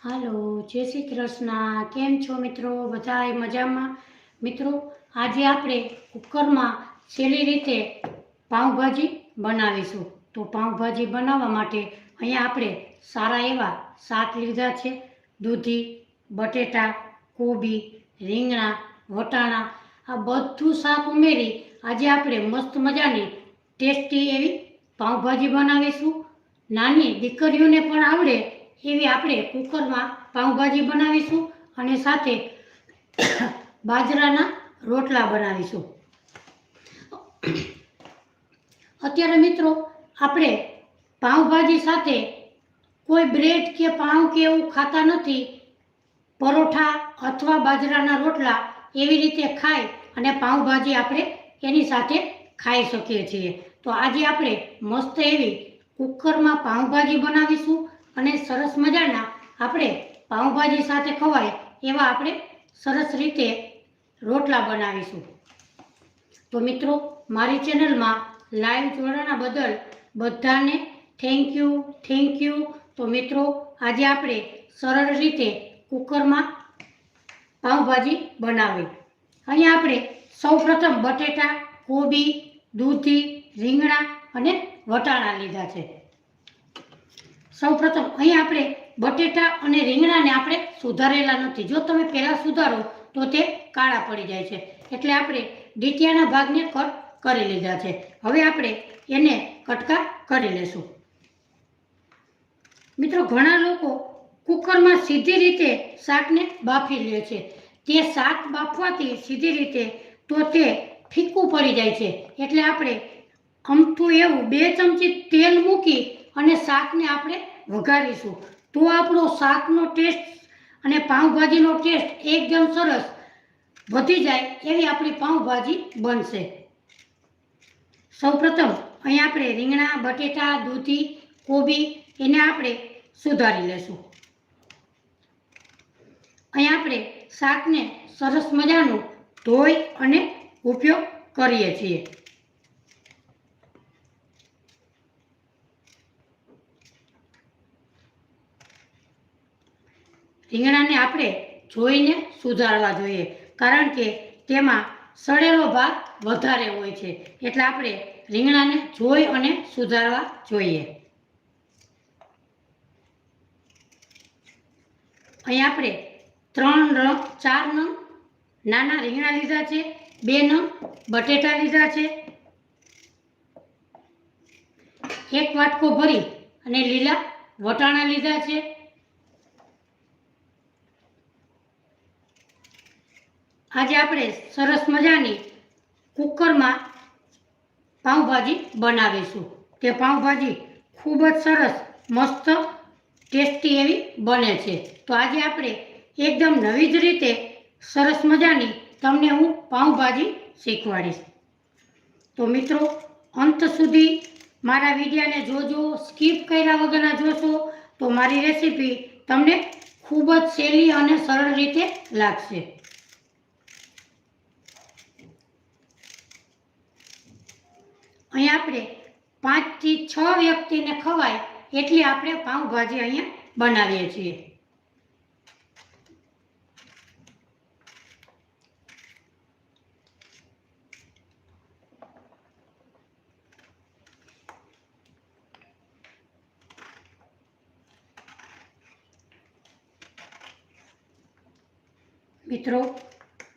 હાલો, જય શ્રી કૃષ્ણ. કેમ છો મિત્રો? બધાય મજામાં? મિત્રો, આજે આપણે કુકરમાં સહેલી રીતે પાઉંભાજી બનાવીશું. તો પાઉંભાજી બનાવવા માટે અહીંયા આપણે સારા એવા શાક લીધા છે. દૂધી, બટેટા, કોબી, રીંગણા, વટાણા, આ બધું શાક ઉમેરી આજે આપણે મસ્ત મજાની ટેસ્ટી એવી પાઉંભાજી બનાવીશું. નાની દીકરીઓને પણ આવડે એવી આપણે કુકરમાં પાઉંભાજી બનાવીશું અને સાથે બાજરાના રોટલા બનાવીશું. અત્યારે મિત્રો આપણે પાઉંભાજી સાથે કોઈ બ્રેડ કે પાઉં કે એવું ખાતા નથી. પરોઠા અથવા બાજરાના રોટલા એવી રીતે ખાઈ અને પાઉંભાજી આપણે એની સાથે ખાઈ શકીએ છીએ. તો આજે આપણે મસ્ત એવી કુકરમાં પાઉંભાજી બનાવીશું અને સરસ મજાના આપણે પાઉંભાજી સાથે ખવાય એવા આપણે સરસ રીતે રોટલા બનાવીશું. તો મિત્રો, મારી ચેનલમાં લાઈવ જોડાણા બદલ બધાને થેન્ક યુ. તો મિત્રો, આજે આપણે સરળ રીતે કુકરમાં પાઉંભાજી બનાવી. અહીંયા આપણે સૌપ્રથમ બટેટા, કોબી, દૂધી, રીંગણા અને વટાણા લીધા છે. સૌપ્રથમ અહીં આપણે બટેટા અને રીંગણાને આપણે સુધારેલા નથી. જો તમે પહેલાં સુધારો તો તે કાળા પડી જાય છે. એટલે આપણે ડીટીયાના ભાગને કટ કરી લીધા છે. હવે આપણે એને કટકા કરી લેશું. મિત્રો, ઘણા લોકો કુકરમાં સીધી રીતે શાકને બાફી લે છે. તે શાક બાફવાથી સીધી રીતે તો તે ફીક્કું પડી જાય છે. એટલે આપણે અમથું એવું 2 ચમચી તેલ મૂકી અને શાકને આપણે વઘારીશું. તો આપણો શાકનો ટેસ્ટ અને પાઉંભાજીનો ટેસ્ટ એકદમ સરસ વધી જાય એવી આપણી પાઉંભાજી બનશે. સૌપ્રથમ અહીં આપણે રીંગણા, બટેટા, દૂધી, કોબી એને આપણે સુધારી લેશું. અહીં આપણે શાકને સરસ મજાનું ધોઈ અને ઉપયોગ કરીએ છીએ. રીંગણાને આપણે જોઈને સુધારવા જોઈએ, કારણ કે તેમાં સડેલો ભાગ વધારે હોય છે. એટલે આપણે રીંગણાને જોઈ અને સુધારવા જોઈએ. અહીં આપણે 4 નંગ નાના રીંગણા લીધા છે, 2 નંગ બટેટા લીધા છે, 1 વાટકો ભરી અને લીલા વટાણા લીધા છે. આજે આપણે સરસ મજાની કુકરમાં પાઉંભાજી બનાવીશું. તે પાઉંભાજી ખૂબ જ સરસ મસ્ત ટેસ્ટી એવી બને છે. તો આજે આપણે એકદમ નવી જ રીતે સરસ મજાની તમને હું પાઉંભાજી શીખવાડીશ. તો મિત્રો, અંત સુધી મારા વિડીયોને જોજો. સ્કીપ કર્યા વગરના જોશો તો મારી રેસીપી તમને ખૂબ જ સહેલી અને સરળ રીતે લાગશે. અહીં આપણે 5 થી 6 વ્યક્તિને ખવાય એટલી આપણે પાઉંભાજી અહીંયા બનાવીએ છીએ. મિત્રો,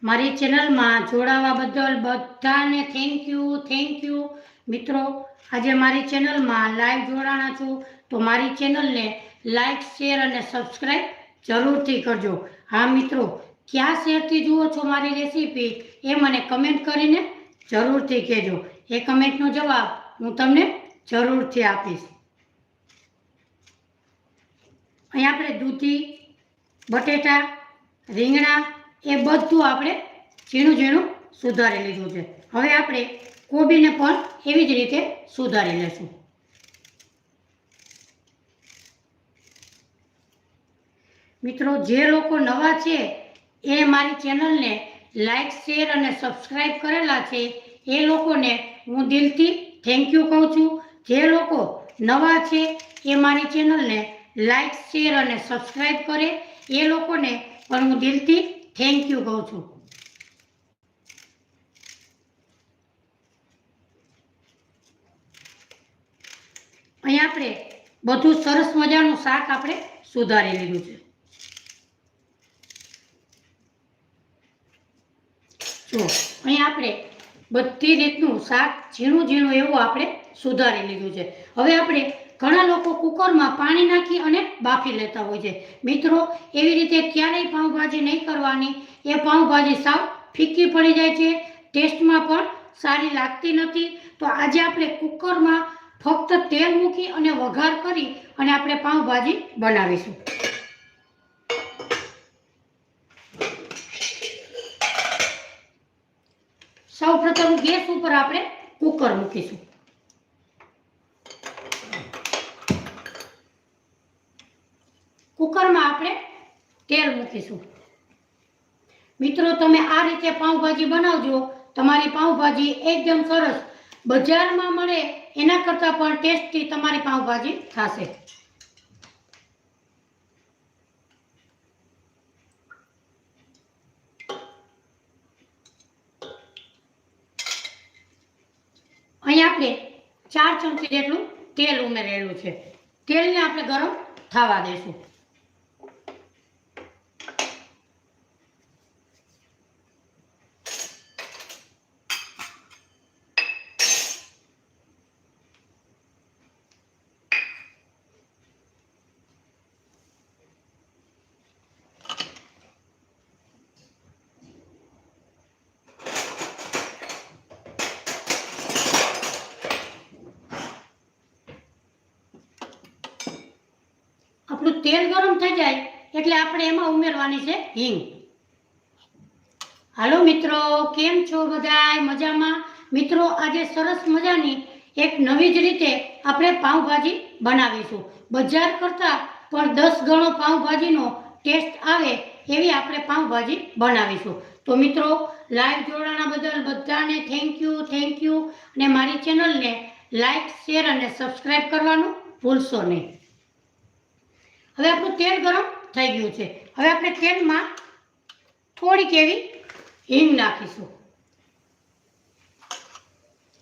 મારી ચેનલમાં જોડાવા બદલ બધાને થેન્ક યુ. મિત્રો, આજે મારી ચેનલમાં લાઈવ જોડાણા છો તો મારી ચેનલને લાઈક, શેર અને સબસ્ક્રાઈબ જરૂરથી કરજો. હા મિત્રો, કયા શહેરથી જુઓ છો મારી રેસીપી એ મને કમેન્ટ કરીને જરૂરથી કહેજો. એ કમેન્ટનો જવાબ હું તમને જરૂરથી આપીશ. અહીં આપણે દૂધી, બટેટા, રીંગણા એ બધું આપણે ઝીણું સુધારી લીધું છે. હવે આપણે કોબીને પણ એવી જ રીતે સુધારી લેશું. મિત્રો, જે લોકો નવા છે એ મારી ચેનલને લાઈક, શેર અને સબસ્ક્રાઈબ કરેલા છે એ લોકોને હું દિલથી થેન્ક યુ કહું છું. જે લોકો નવા છે એ મારી ચેનલને લાઈક શેર અને સબસ્ક્રાઈબ કરે એ લોકોને પણ હું દિલથી થેન્ક યુ કહું છું. અહીંયા આપણે બધું સરસ મજાનું શાક આપણે સુધારી લીધું છે. જો અહીંયા આપણે બધી રીતનું શાક ઝીણું ઝીણું એવું આપણે સુધારી લીધું છે. હવે આપણે ઘણા લોકો કુકરમાં પાણી નાખી અને બાફી લેતા હોય છે. મિત્રો, એવી રીતે ક્યારેય પાઉંભાજી નહીં કરવાની. એ પાઉંભાજી સાવ ફીકી પડી જાય છે, ટેસ્ટમાં પણ સારી લાગતી નથી. તો આજે આપણે કુકરમાં ફક્ત તેલ મૂકી અને વઘાર કરી અને આપણે પાઉંભાજી બનાવીશું. સૌપ્રથમ ગેસ ઉપર આપણે કુકર મૂકીશું. કુકરમાં આપણે તેલ મૂકીશું. મિત્રો, તમે આ રીતે પાઉંભાજી બનાવજો. તમારી પાઉંભાજી એકદમ સરસ બજારમાં મળે એના કરતાં પણ ટેસ્ટી તમારી પાઉંભાજી થશે. અહીંયા આપણે 4 ચમચી જેટલું તેલ ઉમેરેલું છે. તેલને આપણે ગરમ થવા દઈશું. આપણું તેલ ગરમ થઈ જાય એટલે આપણે એમાં ઉમેરવાની છે હિંગ. હાલો મિત્રો, કેમ છો બધાય? મજામાં? મિત્રો, આજે સરસ મજાની એક નવી જ રીતે આપણે પાઉંભાજી બનાવીશું. બજાર કરતાં પણ 10 ગણો પાઉંભાજીનો ટેસ્ટ આવે એવી આપણે પાઉંભાજી બનાવીશું. તો મિત્રો, લાઈવ જોડાણા બદલ બધાને થેન્ક યુ અને મારી ચેનલને લાઈક શેર અને સબસ્ક્રાઈબ કરવાનું ભૂલશો નહીં. હવે આપણું તેલ ગરમ થઈ ગયું છે. હવે આપણે તેલમાં થોડીક એવી હિંગ નાખીશું.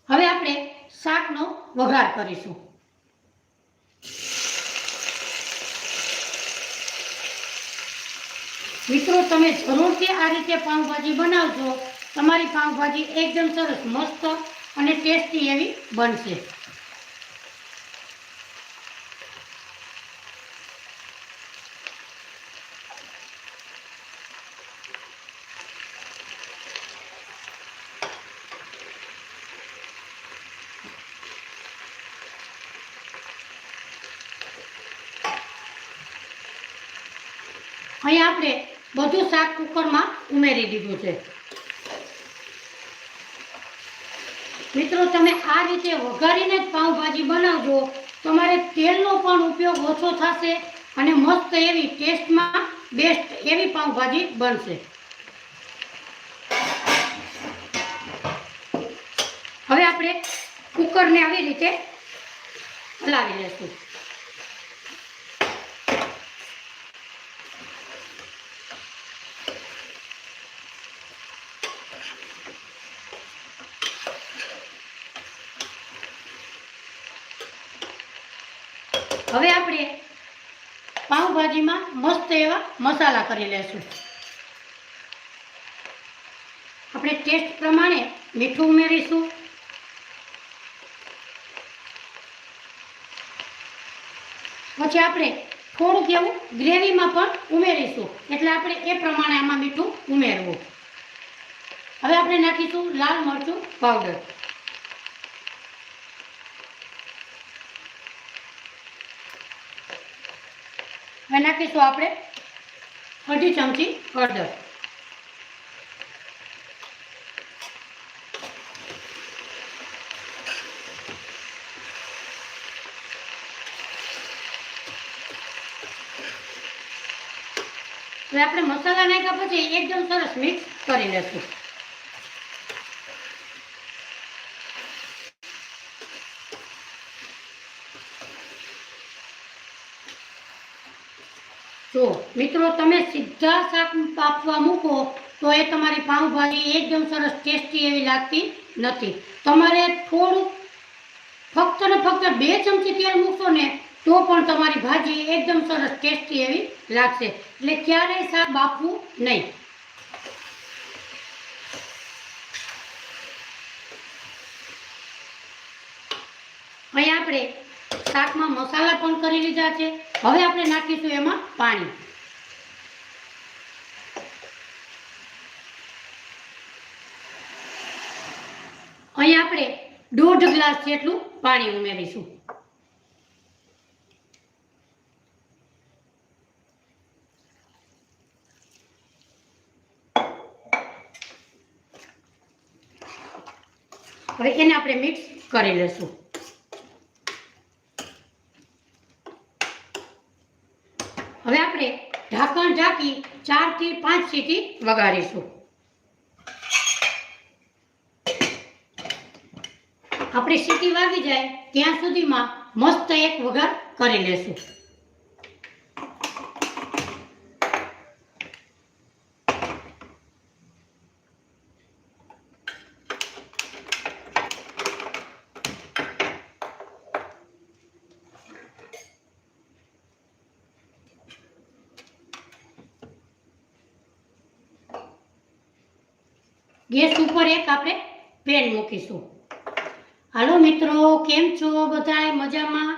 હવે આપણે શાકનો વઘાર કરીશું. મિત્રો, તમે જરૂરથી આ રીતે પાઉંભાજી બનાવજો. તમારી પાઉંભાજી એકદમ સરસ મસ્ત અને ટેસ્ટી એવી બનશે. અહીંયા આપણે બધું શાક કુકરમાં ઉમેરી દીધું છે. મિત્રો, તમે આ રીતે વઘારીને જ પાઉંભાજી બનાવજો. તમારે તેલનો પણ ઉપયોગ ઓછો થશે અને મસ્ત એવી ટેસ્ટમાં બેસ્ટ એવી પાઉંભાજી બનશે. હવે આપણે કુકરને આવી રીતે હલાવી લેશું. હવે આપણે પાઉંભાજીમાં મસ્ત એવા મસાલા કરી લેશું. આપણે ટેસ્ટ પ્રમાણે મીઠું ઉમેરીશું. પછી આપણે થોડુંક એવું ગ્રેવીમાં પણ ઉમેરીશું, એટલે આપણે એ પ્રમાણે આમાં મીઠું ઉમેરવું. હવે આપણે નાખીશું લાલ મરચું પાવડર. હવે નાખીશું આપણે 1/2 ચમચી હળદર. હવે આપણે મસાલા નાખ્યા પછી એકદમ સરસ મિક્સ કરી લેશું. જો મિત્રો તમે સીધા શાક બાફવા મૂકો તો એ તમારી પાઉંભાજી એકદમ સરસ ટેસ્ટી એવી લાગતી નથી. તમારે થોડું ફક્ત ને ફક્ત 2 ચમચી તેલ મૂકશો ને તો પણ તમારી ભાજી એકદમ સરસ ટેસ્ટી એવી લાગશે. એટલે ક્યારેય શાક બાફવું નહીં. અહીં આપણે શાકમાં મસાલા પણ કરી લીધા છે. હવે આપણે નાખીશું એમાં પાણી. અહીં આપણે 1.5 ગ્લાસ જેટલું પાણી ઉમેરીશું. હવે એને આપણે મિક્સ કરી લેશું. હવે આપણે ઢાંકણ ઢાંકી 4 થી 5 સીટી વગાડીશું. આપણી સીટી વાગી જાય ત્યાં સુધીમાં મસ્ત એક વઘાર કરી લેશું. ગેસ ઉપર એક આપણે પેન મૂકીશું. હાલો મિત્રો, કેમ છો બધાય? મજામાં?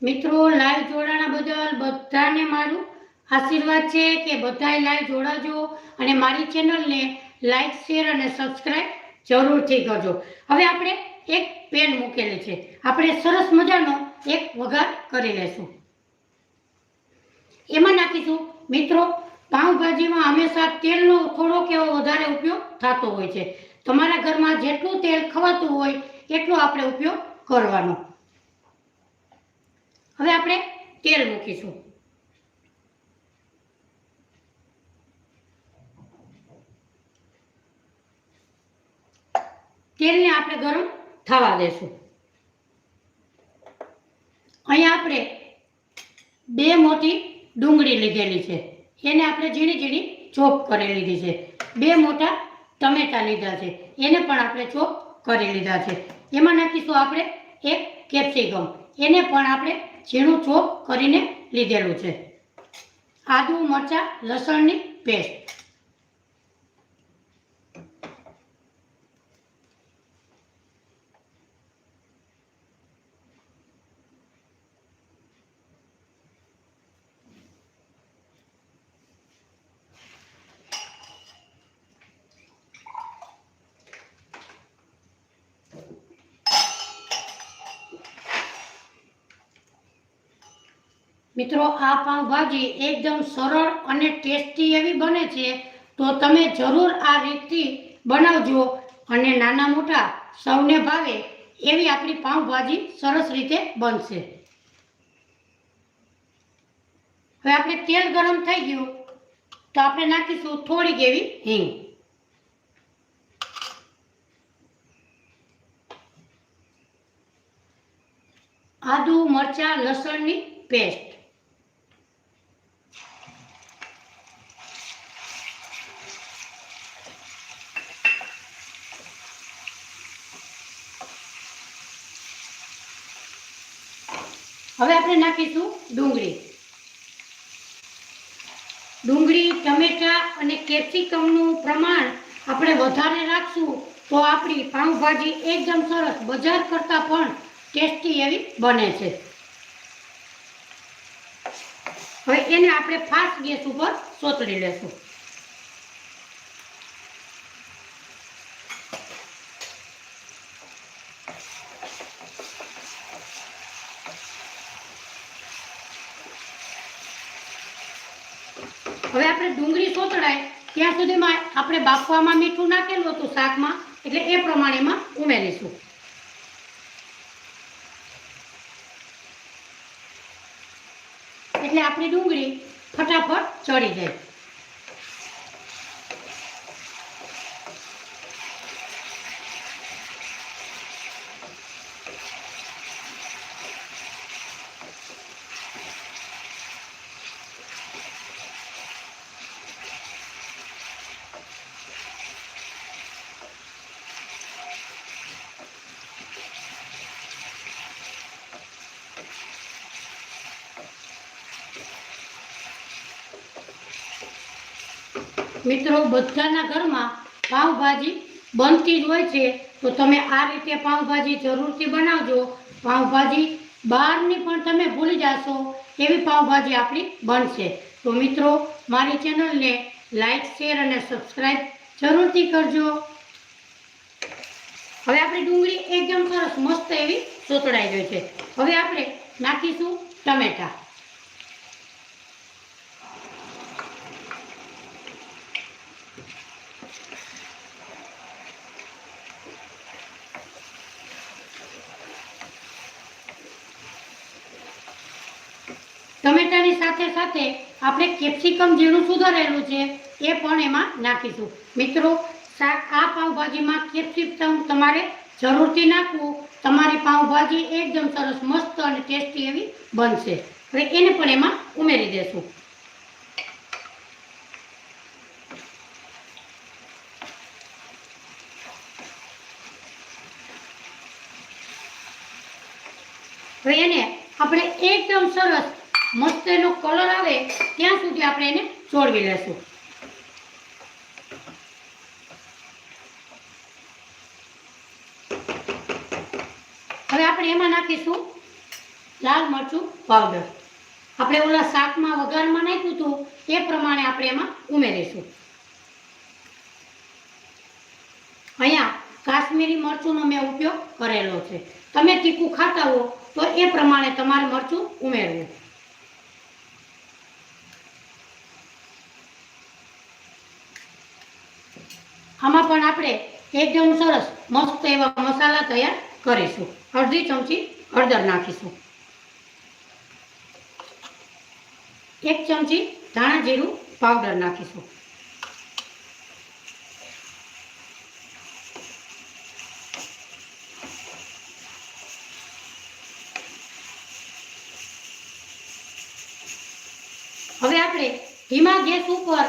મિત્રો લાઈવ જોડાણા બદલ બધાને મારું આશીર્વાદ છે કે બધાય લાઈવ જોડાજો અને મારી ચેનલને લાઈક, શેર અને સબસ્ક્રાઈબ જરૂરથી કરજો. હવે આપણે એક પેન મૂકેલી છે. આપણે સરસ મજાનો એક વઘાર કરી લેશું. એમાં નાખીશું મિત્રો, પાઉંભાજીમાં હંમેશા તેલનો થોડોક એવો વધારે ઉપયોગ થતો હોય છે. તમારા ઘરમાં જેટલું તેલ ખવાતું હોય એટલો આપણે ઉપયોગ કરવાનો. હવે આપણે તેલ મૂકીશું. તેલને આપણે ગરમ થવા દેશું. અહીંયા આપણે 2 મોટી ડુંગળી લીધેલી છે. એને આપણે ઝીણી ઝીણી ચોપ કરી લીધી છે. 2 મોટા ટમેટા લીધા છે. એને પણ આપણે ચોપ કરી લીધા છે. એમાં નાખીશું આપણે 1 કેપ્સિકમ. એને પણ આપણે ઝીણું ચોપ કરીને લીધેલું છે. આદુ, મરચાં, લસણની પેસ્ટ. મિત્રો આ પાઉંભાજી એકદમ સરળ અને ટેસ્ટી એવી બને છે. તો તમે જરૂર આ રીતથી બનાવજો અને નાના મોટા સૌને ભાવે એવી આપણી પાઉંભાજી સરસ રીતે બનશે. હવે આપણે તેલ ગરમ થઈ ગયું તો આપણે નાખીશું થોડીક એવી હિંગ. આદુ, મરચાં, લસણની પેસ્ટ. હવે આપણે નાખીશું ડુંગળી. ડુંગળી, ટમેટા અને કેપ્સિકમનું પ્રમાણ આપણે વધારે રાખશું તો આપણી પાઉંભાજી એકદમ સરસ બજાર કરતાં પણ ટેસ્ટી એવી બને છે. હવે એને આપણે ફાસ્ટ ગેસ ઉપર સોતળી લેશું. હવે આપણે ડુંગળી સોતળાય ત્યાં સુધીમાં આપણે બાફવામાં મીઠું નાખેલું હતું શાકમાં, એટલે એ પ્રમાણેમાં ઉમેરીશું. એટલે આપણી ડુંગળી ફટાફટ ચડી જાય. મિત્રો બધાના ઘરમાં પાઉંભાજી બનતી જ હોય છે, તો તમે આ રીતે પાઉંભાજી જરૂરથી બનાવજો. પાઉંભાજી બહારની પણ તમે ભૂલી જશો એવી પાઉંભાજી આપણી બનશે. તો મિત્રો મારી ચેનલને લાઈક, શેર અને સબસ્ક્રાઈબ જરૂરથી કરજો. હવે આપણી ડુંગળી એકદમ સરસ મસ્ત એવી સોતળાઈ ગઈ છે. હવે આપણે નાખીશું ટમેટા. ટમેટાની સાથે સાથે આપણે કેપ્સિકમ ઝીણું સુધારેલું છે એ પણ એમાં નાખીશું. મિત્રો આ પાઉંભાજીમાં કેપ્સિકમ તમારે જરૂરથી નાખવું. તમારી પાઉંભાજી એકદમ સરસ મસ્ત અને ટેસ્ટી એવી બનશે. હવે એને પણ એમાં ઉમેરી દેશું. હવે એને આપણે એકદમ સરસ મસ્ત એનો કલર આવે ત્યાં સુધી આપણે એને ચોળવી લેશું. હવે આપણે એમાં નાખીશું લાલ મરચું પાવડર. આપણે ઓલા શાકમાં વઘારમાં નાખ્યું હતું એ પ્રમાણે આપણે એમાં ઉમેરીશું. અહીંયા કાશ્મીરી મરચુંનો મેં ઉપયોગ કરેલો છે. તમે તીખું ખાતા હો તો એ પ્રમાણે તમારે મરચું ઉમેરવું. આમાં પણ આપણે એકદમ સરસ મસ્ત એવા મસાલા તૈયાર કરીશું. અડધી ચમચી હળદર નાખીશું. 1 ચમચી ધાણા જીરું પાવડર નાખીશું. હવે આપણે ધીમા ગેસ ઉપર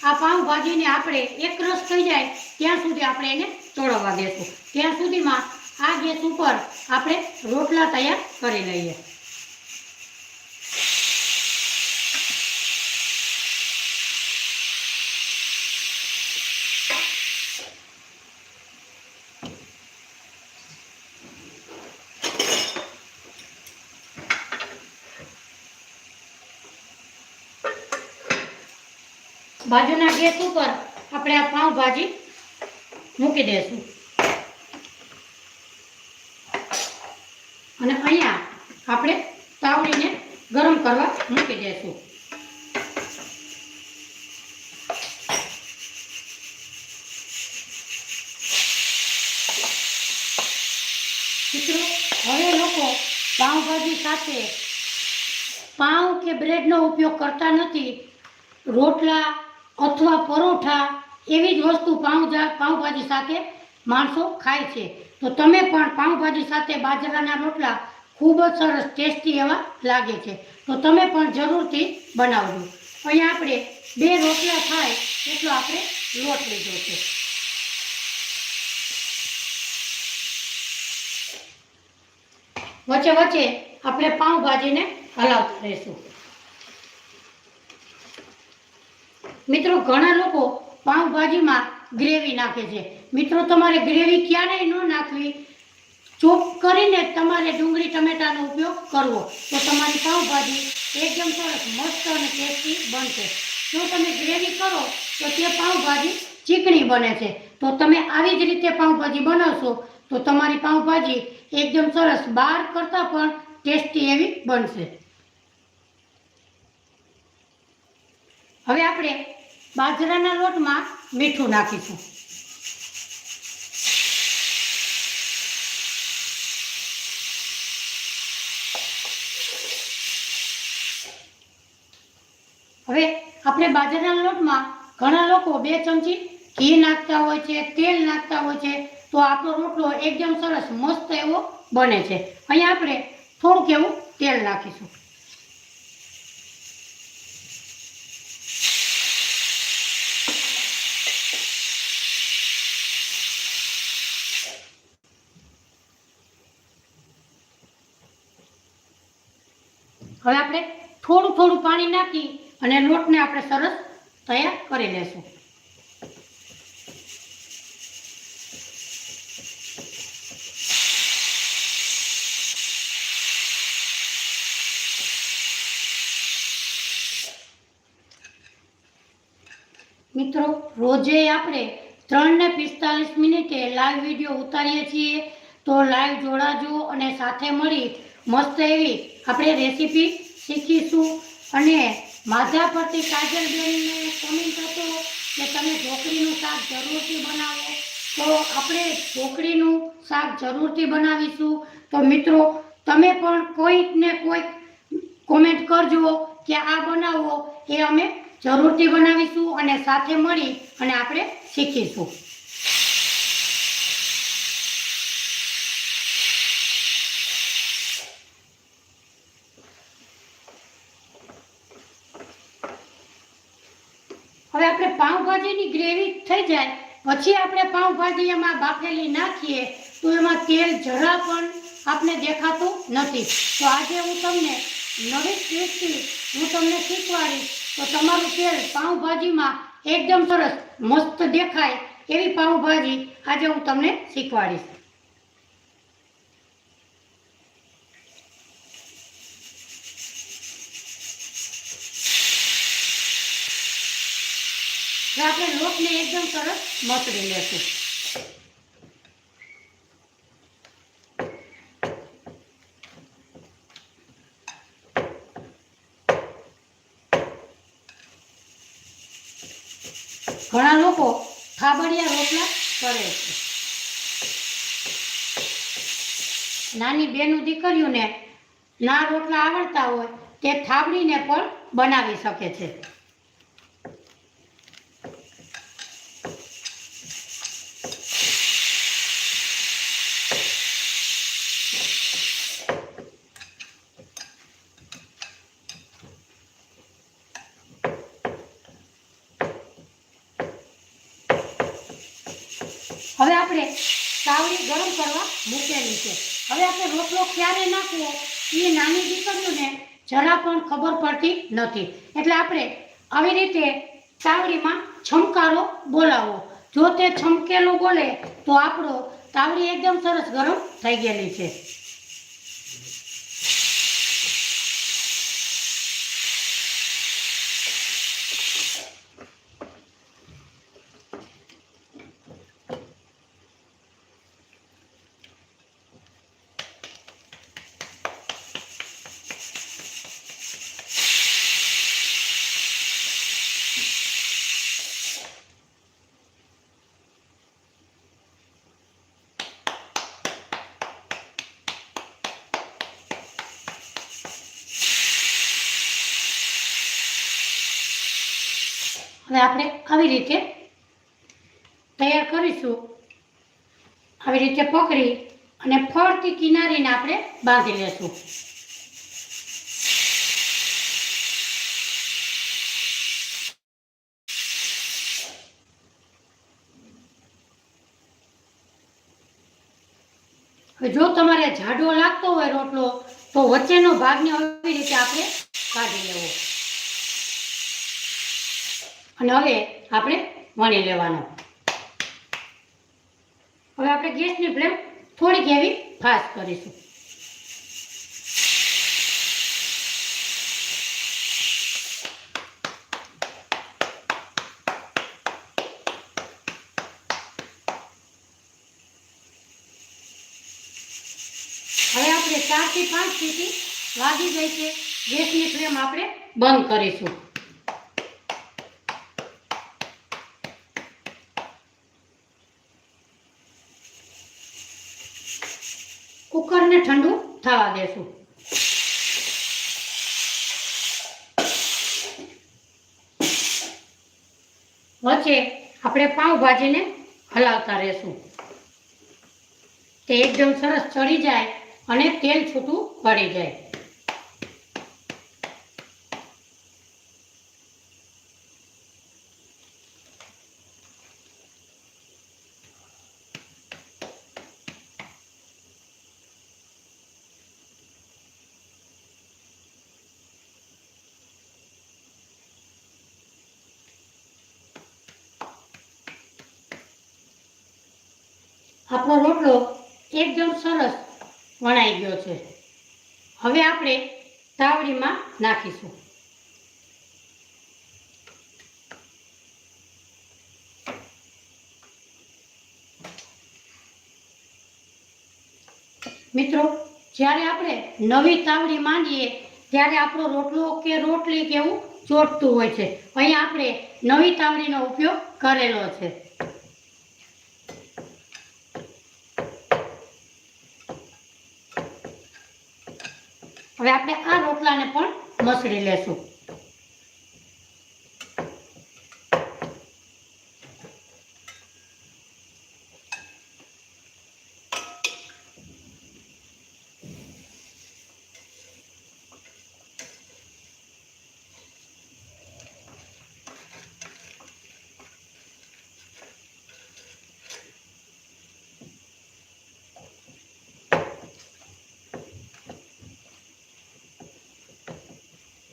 આ પાઉંભાજીને આપણે એક રસ થઈ જાય ત્યાં સુધી આપણે એને ચોળવવા દેશું. ત્યાં સુધીમાં આ ગેસ ઉપર આપણે રોટલા તૈયાર કરી લઈએ. બાજુના ગેસ ઉપર આપણે આ પાઉંભાજી મૂકી દઈશું અને અહીંયા આપણે તાવડીને ગરમ કરવા મૂકી દઈશું. મિત્રો હવે લોકો પાઉંભાજી સાથે પાઉં કે બ્રેડનો ઉપયોગ કરતા નથી. રોટલા અથવા પરોઠા એવી જ વસ્તુ પાઉંભાજી સાથે માણસો ખાય છે. તો તમે પણ પાઉંભાજી સાથે બાજરાના રોટલા ખૂબ જ સરસ ટેસ્ટી એવા લાગે છે. તો તમે પણ જરૂરથી બનાવજો. અહીંયા આપણે 2 રોટલા થાય એટલો આપણે લોટ લીધો છે. વચ્ચે વચ્ચે આપણે પાઉંભાજીને હલાવતા રહીશું. મિત્રો ઘણા લોકો પાઉંભાજીમાં ગ્રેવી નાખે છે. મિત્રો તમારે ગ્રેવી ક્યારેય ન નાખવી. ચોપ કરીને તમારે ડુંગળી ટમેટાનો ઉપયોગ કરવો તો તમારી પાઉંભાજી એકદમ સરસ મસ્ત અને ટેસ્ટી બનશે. જો તમે ગ્રેવી કરો તો તે પાઉંભાજી ચીકણી બને છે. તો તમે આવી જ રીતે પાઉંભાજી બનાવશો તો તમારી પાઉંભાજી એકદમ સરસ બહાર કરતાં પણ ટેસ્ટી એવી બનશે. હવે આપણે બાજરાના લોટમાં મીઠું નાખીશું. હવે આપણે બાજરાના લોટમાં ઘણા લોકો 2 ચમચી ઘી નાખતા હોય છે, તેલ નાખતા હોય છે. તો આપણો રોટલો એકદમ સરસ મસ્ત એવો બને છે. અહીંયા આપણે થોડુંક એવું તેલ નાખીશું. હવે આપણે થોડું પાણી નાખી અને લોટને આપણે સરસ તૈયાર કરી લેશું. મિત્રો, રોજે આપણે 3 ને 45 મિનિટે લાઈવ વિડીયો ઉતારીએ છીએ, તો લાઈવ જોડાજો અને સાથે મળી મસ્ત એવી આપણે રેસીપી શીખીશું. અને માધા પરથી કાજલબેનને કમેન્ટ હતો કે તમે ઢોકળીનું શાક જરૂરથી બનાવો, તો આપણે ઢોકળીનું શાક જરૂરથી બનાવીશું. તો મિત્રો, તમે પણ કોઈક ને કોઈક કોમેન્ટ કરજો કે આ બનાવો, એ અમે જરૂરથી બનાવીશું અને સાથે મળી અને આપણે શીખીશું. હવે આપણે પાઉંભાજીની ગ્રેવી થઈ જાય પછી આપણે પાઉંભાજી એમાં બાફેલી નાખીએ તો એમાં તેલ જરા પણ આપણે દેખાતું નથી. તો આજે હું તમને નવી ટ્રીકથી હું તમને શીખવાડીશ, તો તમારું તેલ પાઉંભાજીમાં એકદમ સરસ મસ્ત દેખાય એવી પાઉંભાજી આજે હું તમને શીખવાડીશ. આપણે લોટને એકદમ સરસ મસળી લેશું. ઘણા લોકો થાબડિયા રોટલા કરે છે. નાની બેનું દીકરીઓને ના રોટલા આવડતા હોય તે થાબડીને પણ બનાવી શકે છે. હવે આપણે તાવડી ગરમ કરવા મૂકેલી છે. હવે આપણે રોટલો ક્યારે નાખવો એ નાની દીકરીઓને જરા પણ ખબર પડતી નથી. એટલે આપણે આવી રીતે તાવડીમાં છમકારો બોલાવો. જો તે છમકેલું બોલે તો આપણો તાવડી એકદમ સરસ ગરમ થઈ ગયેલી છે. હવે આપણે આવી રીતે તૈયાર કરીશું. આવી રીતે પકડી અને ફરતી કિનારીને આપણે બાંધી લેશું. જો તમારે જાડો લાગતો હોય રોટલો તો વચ્ચેનો ભાગને આવી રીતે આપણે કાઢી લેવો અને હવે આપણે વણી લેવાનો. હવે આપણે ગેસની ફ્લેમ થોડીક એવી ફાસ્ટ કરીશું. હવે આપણે 4 થી 5 સીટી વાગી ગઈ છે. ગેસની ફ્લેમ આપણે બંધ કરીશું. કુકરને ઠંડુ થવા દેશું. વચ્ચે આપણે પાઉંભાજીને હલાવતા રહેશું. તે એકદમ સરસ ચડી જાય અને તેલ છૂટું પડી જાય. આપણો રોટલો એકદમ સરસ વણાઈ ગયો છે. હવે આપણે તાવડીમાં નાખીશું. મિત્રો, જ્યારે આપણે નવી તાવડી માંડીએ ત્યારે આપણો રોટલો કે રોટલી કે એવું ચોટતું હોય છે. અહીંયા આપણે નવી તાવડીનો ઉપયોગ કરેલો છે. હવે આપણે આ રોટલાને પણ મસળી લેશું.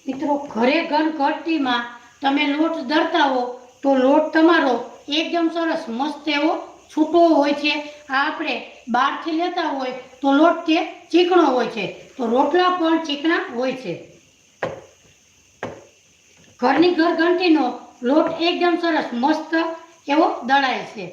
મિત્રો, ઘરે ઘરઘટ્ટીમાં તમે લોટ દળતા હો તો લોટ તમારો એકદમ સરસ મસ્ત એવો છૂટો હોય છે. આ આપણે બહારથી લેતા હોય તો લોટ તે ચીકણો હોય છે, તો રોટલા પણ ચીકણા હોય છે. ઘરની ઘરઘંટીનો લોટ એકદમ સરસ મસ્ત એવો દળાય છે.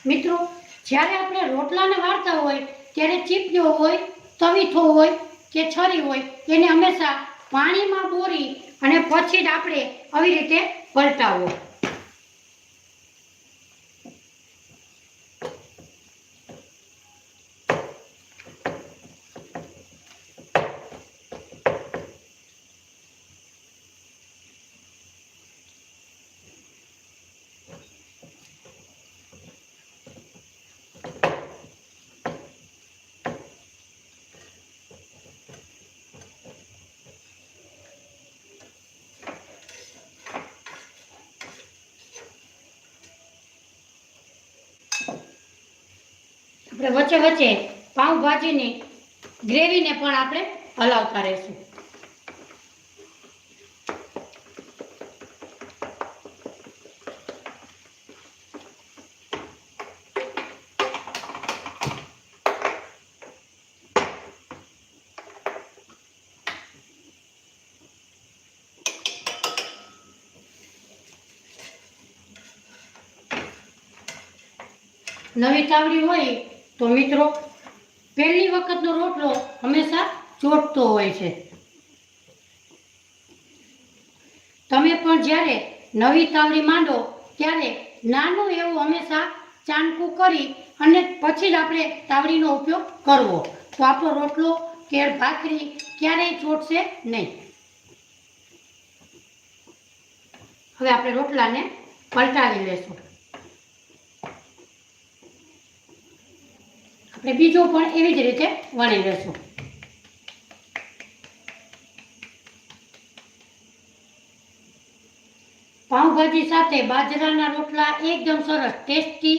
મિત્રો, જ્યારે આપણે રોટલાને વાળતા હોય ત્યારે ચીપિયો હોય, તવીથો હોય કે છરી હોય એને હંમેશા પાણીમાં બોરી અને પછી જ આપણે આવી રીતે પલટાવવો. આપણે વચ્ચે વચ્ચે પાઉંભાજીની ગ્રેવીને પણ આપણે હલાવતા રહીશું. નવી તાવડી હોય તો મિત્રો, પહેલી વખતનો રોટલો હંમેશા ચોટતો હોય છે. તમે પણ જ્યારે નવી તાવડી માંડો ત્યારે નાનું એવું હંમેશા ચાણકું કરી અને પછી જ આપણે તાવડીનો ઉપયોગ કરવો, તો આપણો રોટલો કે ભાખરી ક્યારેય ચોટશે નહીં. હવે આપણે રોટલાને પલટાવી લેશું. આપણે બીજો પણ એવી જ રીતે વણી લેશું. પાઉંભાજી સાથે બાજરાના રોટલા એકદમ સરસ ટેસ્ટી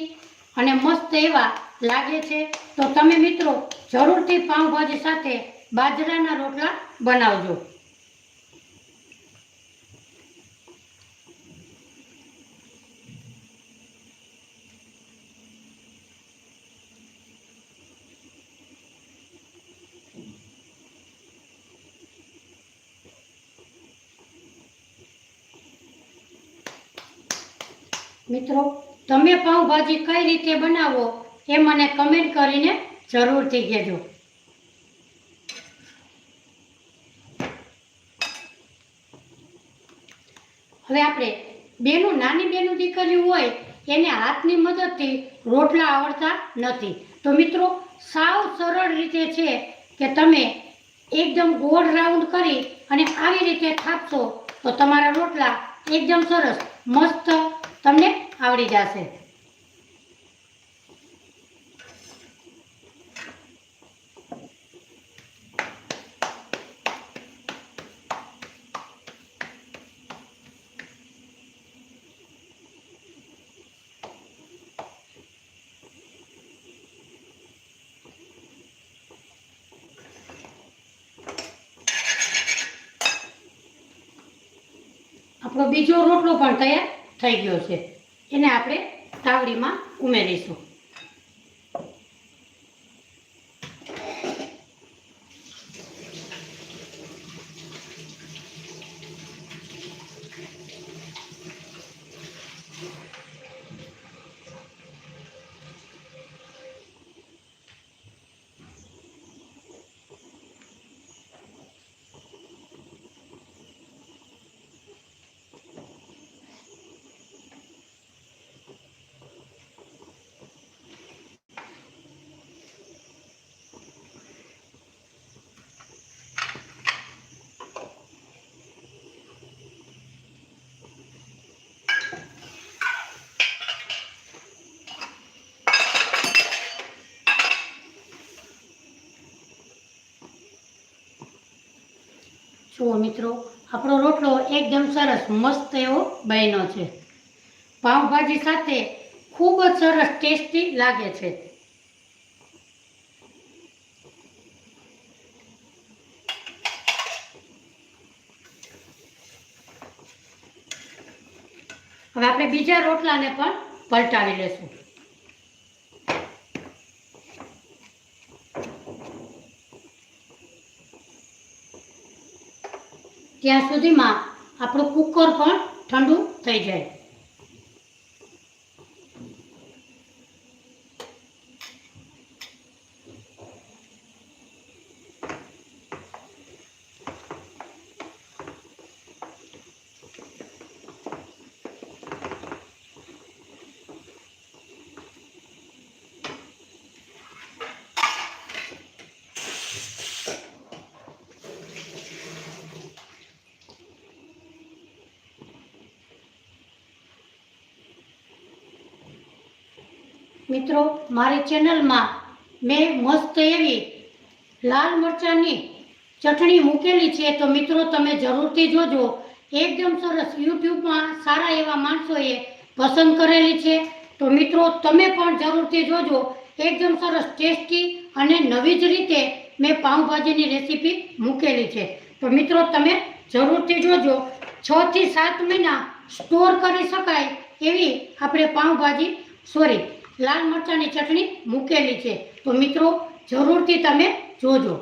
અને મસ્ત એવા લાગે છે. તો તમે મિત્રો જરૂરથી પાઉંભાજી સાથે બાજરાના રોટલા બનાવજો. મિત્રો, તમે પાઉંભાજી કઈ રીતે બનાવો એ મને કમેન્ટ કરીને જરૂરથી કહેજો. હવે આપણે નાની બેનું દીકરીઓ હોય એને હાથની મદદથી રોટલા આવડતા નથી, તો મિત્રો સાવ સરળ રીતે છે કે તમે એકદમ ગોળ રાઉન્ડ કરી અને આવી રીતે થાપશો તો તમારા રોટલા એકદમ સરસ મસ્ત તમને આવડી જશે. આપણો બીજો રોટલો પણ તૈયાર થઈ ગયો છે, એને આપણે તાવડીમાં ઉમેરીશું. જુઓ મિત્રો, આપણો રોટલો એકદમ સરસ મસ્ત એવો બન્યો છે. પાઉંભાજી સાથે ખૂબ જ સરસ ટેસ્ટી લાગે છે. હવે આપણે બીજા રોટલાને પણ પલટાવી લેશું. ત્યાં સુધીમાં આપણું કુકર પણ ઠંડુ થઈ જાય. મિત્રો, મારી ચેનલમાં મેં મસ્ત એવી લાલ મરચાંની ચટણી મૂકેલી છે, તો મિત્રો તમે જરૂરથી જોજો. એકદમ સરસ યુટ્યુબમાં સારા એવા માણસોએ પસંદ કરેલી છે, તો મિત્રો તમે પણ જરૂરથી જોજો. એકદમ સરસ ટેસ્ટી અને નવી જ રીતે મેં પાઉંભાજીની રેસીપી મૂકેલી છે, તો મિત્રો તમે જરૂરથી જોજો. 6 થી 7 મહિના સ્ટોર કરી શકાય એવી આપણે લાલ મરચાંની ચટણી મૂકેલી છે, તો મિત્રો જરૂરથી તમે જોજો.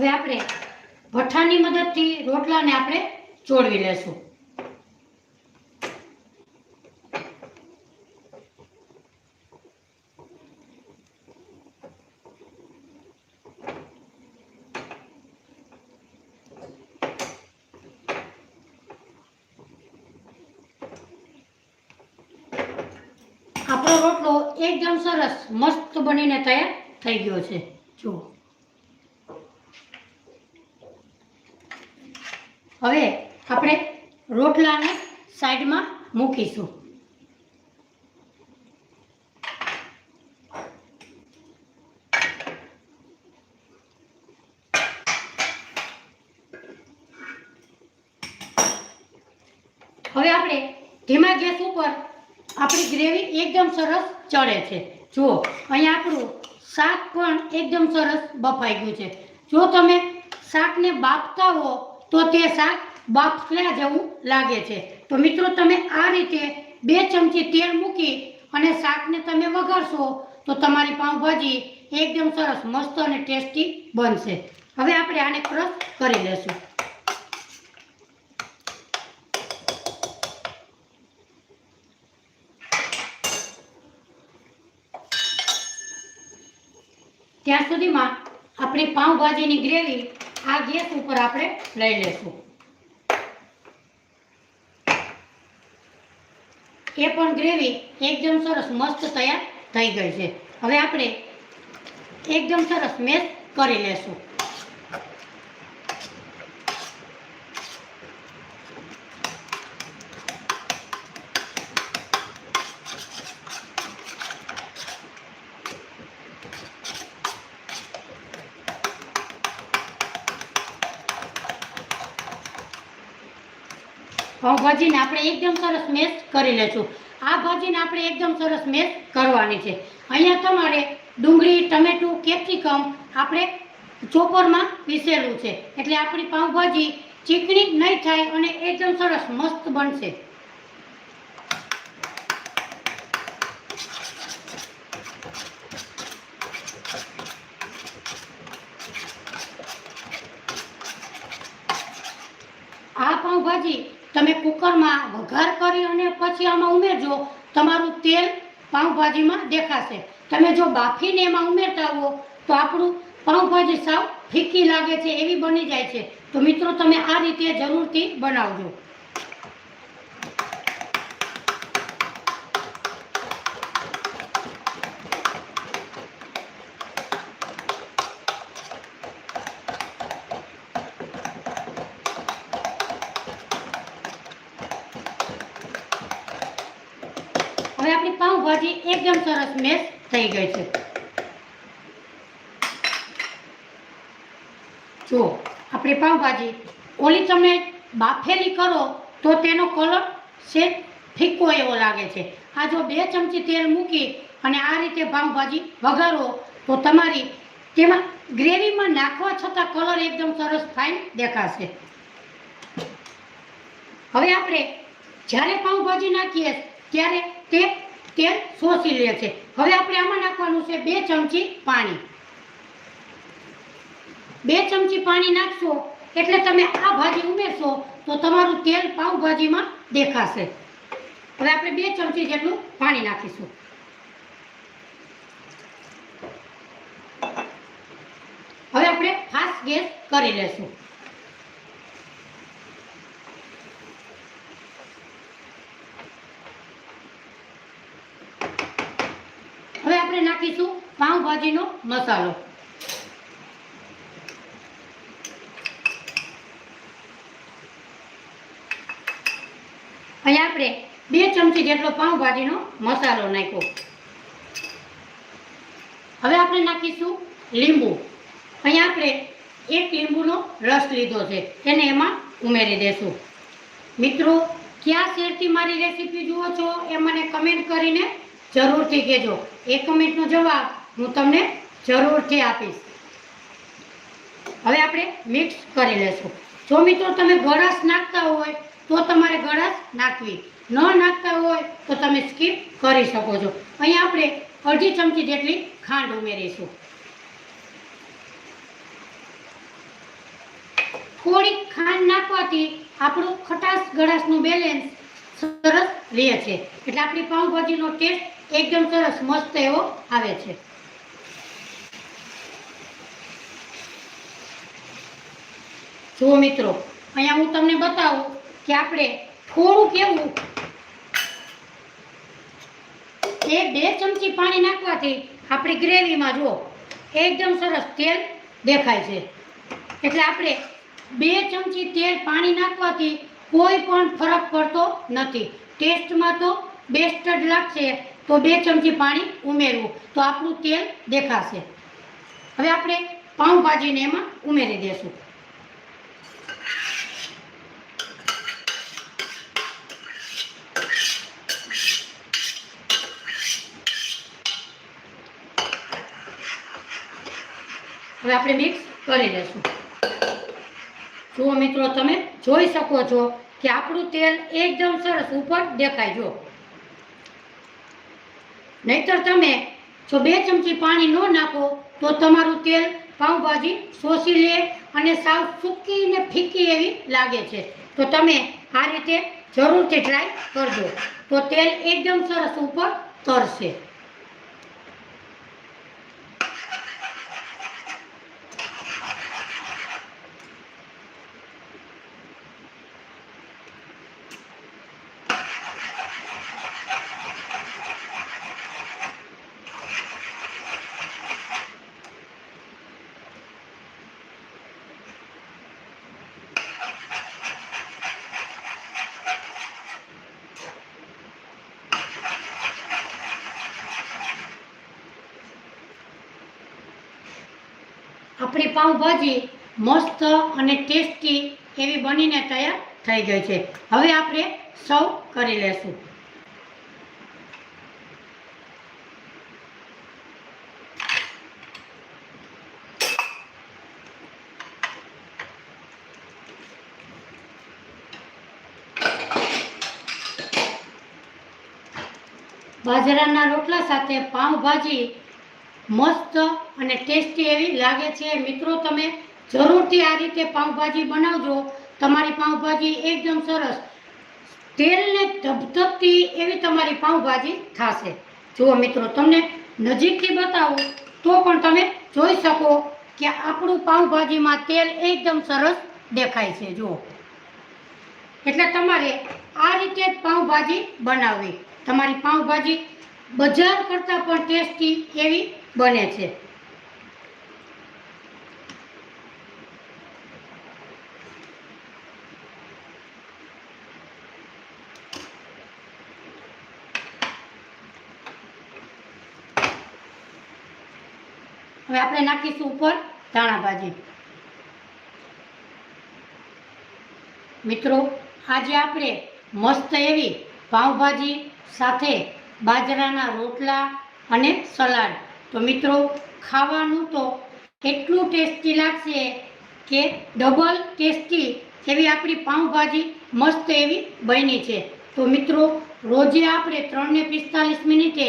હવે આપણે ભઠ્ઠાની મદદથી રોટલાને આપણે ચોળવી લેશું. આપણો રોટલો એકદમ સરસ મસ્ત બનીને તૈયાર થઈ ગયો છે. જુઓ, હવે આપણે રોટલાને સાઈડમાં મૂકીશું. હવે આપણે ધીમા ગેસ ઉપર આપણી ગ્રેવી એકદમ સરસ ચડે છે. જુઓ, અહીંયા આપણું શાક પણ એકદમ સરસ બફાઈ ગયું છે. જો તમે શાકને બાફતા હો તો તે શાક બાફલા જેવું લાગે છે, તો મિત્રો તમે આ રીતે 2 ચમચી તેલ મૂકી અને શાકને તમે વઘારશો તો તમારી પાઉંભાજી એકદમ સરસ મસ્ત અને ટેસ્ટી બનશે. હવે આપણે આને ક્રશ કરી લેશું. ત્યાં સુધીમાં આપણી પાઉંભાજીની ગ્રેવી આ ગેસ ઉપર આપણે લઈ લેશું. એ પણ ગ્રેવી એકદમ સરસ મસ્ત તૈયાર થઈ ગઈ છે. હવે આપણે એકદમ સરસ મેશ કરી લેશું. પાઉંભાજીને આપણે એકદમ સરસ મેશ કરી લેશું. આ ભાજીને આપણે એકદમ સરસ મેશ કરવાની છે. અહીંયા તમારે ડુંગળી, ટમેટું, કેપ્સિકમ આપણે ચોપરમાં પીસેલું છે, એટલે આપણી પાઉંભાજી ચીકણી નહીં થાય અને એકદમ સરસ મસ્ત બનશે. આ પાઉંભાજી તમે કુકરમાં વઘાર કરી અને પછી આમાં ઉમેરજો, તમારું તેલ પાઉંભાજીમાં દેખાશે. તમે જો બાફીને એમાં ઉમેરતા હો તો આપણું પાઉંભાજી સાવ ફીકી લાગે છે, એવી બની જાય છે. તો મિત્રો તમે આ રીતે જરૂરથી બનાવજો. હવે આપણી પાઉંભાજી એકદમ સરસ મેશ થઈ ગઈ છે. જો આપણી પાઉંભાજી ઓલી તમે બાફેલી કરો તો તેનો કલર સેજ ફીકો એવો લાગે છે. આ જો 2 ચમચી તેલ મૂકી અને આ રીતે પાઉંભાજી વઘારો તો તમારી તેમાં ગ્રેવીમાં નાખવા છતાં કલર એકદમ સરસ ફાઇન દેખાશે. હવે આપણે જ્યારે પાઉંભાજી નાખીએ ત્યારે તે તેલ શોષી લે છે. હવે આપણે આમાં નાખવાનું છે 2 ચમચી પાણી. 2 ચમચી પાણી નાખશો એટલે તમે આ ભાજી ઉમેરશો તો તમારું તેલ પાઉંભાજીમાં દેખાશે. હવે આપણે 2 ચમચી જેટલું પાણી નાખીશું. હવે આપણે ફાસ્ટ ગેસ કરી લેશું. હવે આપણે નાખીશું પાઉંભાજીનો મસાલો. અહીંયા આપણે 2 ચમચી જેટલો પાઉંભાજીનો મસાલો નાખ્યો. હવે આપણે નાખીશું લીંબુ. અહીંયા આપણે 1 લીંબુનો રસ લીધો છે, તેને એમાં ઉમેરી દેશું. મિત્રો, ક્યાં શેરથી મારી રેસીપી જુઓ છો એ મને કમેન્ટ કરીને જરૂરથી કહેજો. એ કમેન્ટનો જવાબ હું તમને જરૂરથી આપીશ. હવે આપણે મિક્સ કરી લેશું. જો મિત્રો તમે ગળાશ નાખતા હોય તો તમારે ગળાશ નાખવી, ન નાખતા હોય તો તમે સ્કીપ કરી શકો છો. અહીંયા આપણે 1/2 ચમચી જેટલી ખાંડ ઉમેરીશું. થોડીક ખાંડ નાખવાથી આપણું ખટાશ ગળાશનું બેલેન્સ સરસ રહે છે, એટલે આપણી પાઉંભાજીનો ટેસ્ટ એકદમ સરસ મસ્ત એવો આવે છે. જુઓ મિત્રો, અહીંયા હું તમને બતાવું કે આપણે થોડુંક એવું 2 ચમચી પાણી નાખવાથી આપણી ગ્રેવીમાં જુઓ એકદમ સરસ તેલ દેખાય છે. એટલે આપણે 2 ચમચી તેલ પાણી નાખવાથી કોઈ પણ ફરક પડતો નથી. ટેસ્ટમાં તો બેસ્ટ જ લાગશે. તો 2 ચમચી પાણી ઉમેરવું તો આપણું તેલ દેખાશે. હવે આપણે પાઉંભાજીને એમાં ઉમેરી દેશું. હવે આપણે મિક્સ કરી લેશું. જુઓ મિત્રો, તમે જોઈ શકો છો કે આપણું તેલ એકદમ સરસ ઉપર દેખાય. જો નહીતર તમે જો 2 ચમચી પાણી ન નાખો તો તમારું તેલ પાઉંભાજી શોષી લે અને સાવ સૂકી ને ફીકી એવી લાગે છે. તો તમે આ રીતે જરૂરથી ટ્રાય કરજો, તો તેલ એકદમ સરસ ઉપર તરશે. આપણી પાઉંભાજી મસ્ત અને ટેસ્ટી એવી બનીને તૈયાર થઈ ગઈ છે. હવે આપણે સર્વ કરી લેશું. બાજરાના રોટલા સાથે પાઉંભાજી મસ્ત અને ટેસ્ટી એવી લાગે છે. મિત્રો, તમે જરૂરથી આ રીતે પાઉંભાજી બનાવજો. તમારી પાઉંભાજી એકદમ સરસ તેલને ધબધબતી એવી તમારી પાઉંભાજી થશે. જુઓ મિત્રો, તમને નજીકથી બતાવું તો પણ તમે જોઈ શકો કે આપણું પાઉંભાજીમાં તેલ એકદમ સરસ દેખાય છે. જુઓ, એટલે તમારે આ રીતે જ પાઉંભાજી બનાવવી. તમારી પાઉંભાજી બજાર કરતાં પણ ટેસ્ટી એવી બને છે. હવે આપણે નાખીશું ઉપર ધાણા ભાજી. મિત્રો, આજે આપણે મસ્ત એવી પાઉંભાજી સાથે બાજરાના રોટલા અને સલાડ. તો મિત્રો, ખાવાનું તો એટલું ટેસ્ટી લાગશે કે ડબલ ટેસ્ટી એવી આપણી પાઉંભાજી મસ્ત એવી બની છે. તો મિત્રો, રોજે આપણે 3 ને 45 મિનિટે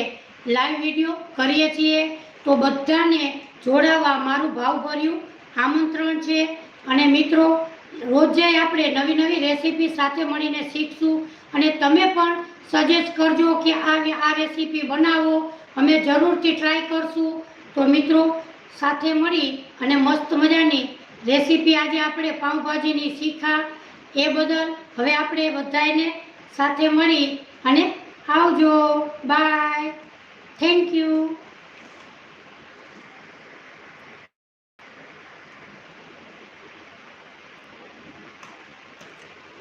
લાઈવ વિડીયો કરીએ છીએ. તો બધાને જોડાવા મારું ભાવભર્યું આમંત્રણ છે. અને મિત્રો, રોજે આપણે નવી નવી રેસીપી સાથે મળીને શીખશું. અને તમે પણ સજેસ્ટ કરજો કે આ રેસીપી બનાવો, અમે જરૂરથી ટ્રાય કરશું. તો મિત્રો, સાથે મળી અને મસ્ત મજાની રેસીપી આજે આપણે પાઉંભાજીની શીખા. એ બદલ હવે આપણે બધાને સાથે મળી અને આવજો. બાય. Thank you.